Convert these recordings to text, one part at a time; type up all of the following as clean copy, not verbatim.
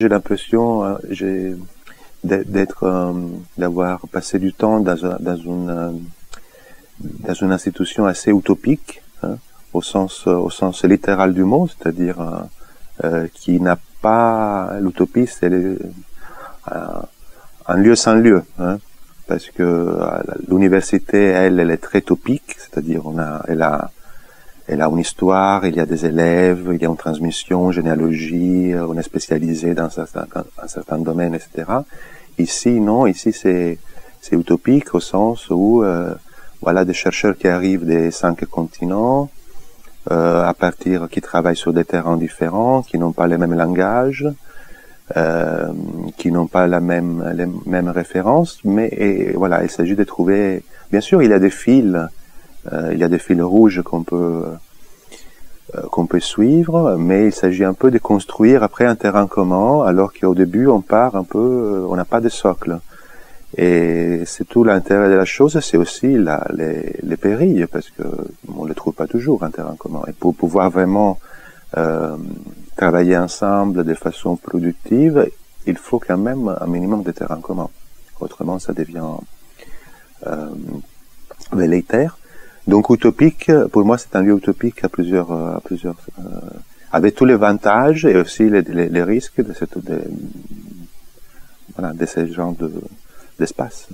J'ai l'impression d'avoir passé du temps dans une institution assez utopique, hein, au sens littéral du mot, c'est-à-dire qui n'a pas l'utopie, c'est un lieu sans lieu, hein, parce que l'université, elle est très topique, c'est-à-dire elle a une histoire, il y a des élèves, il y a une transmission, généalogie, on est spécialisé dans un certain domaine, etc. Ici, non, ici c'est utopique au sens où voilà des chercheurs qui arrivent des 5 continents, qui travaillent sur des terrains différents, qui n'ont pas les mêmes langages, qui n'ont pas les mêmes références, mais voilà, il s'agit de trouver. Bien sûr, il y a des fils rouges qu'on peut suivre, mais il s'agit un peu de construire après un terrain commun, alors qu'au début on part un peu, on n'a pas de socle. Et c'est tout l'intérêt de la chose, c'est aussi les périls, parce que on ne trouve pas toujours un terrain commun. Et pour pouvoir vraiment travailler ensemble de façon productive, il faut quand même un minimum de terrain commun. Autrement, ça devient velléitaire. Donc utopique, pour moi, c'est un lieu utopique avec tous les avantages et aussi les risques de ce genre d'espace.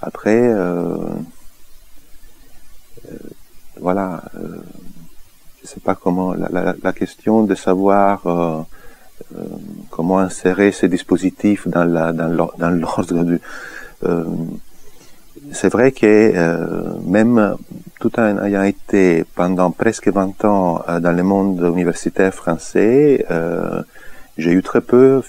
Après, voilà, je sais pas comment la question de savoir comment insérer ces dispositifs dans l'ordre du c'est vrai que même tout en ayant été pendant presque 20 ans dans le monde universitaire français, j'ai eu très peu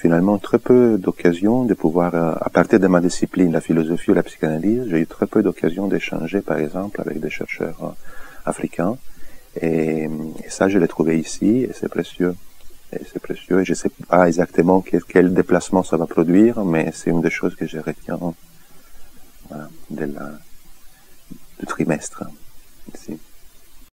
d'occasions de pouvoir, à partir de ma discipline, la philosophie ou la psychanalyse, j'ai eu très peu d'occasions d'échanger, par exemple, avec des chercheurs africains. Et ça, je l'ai trouvé ici, et c'est précieux. Et je sais pas exactement quel déplacement ça va produire, mais c'est une des choses que je retiens. Voilà, du trimestre ici.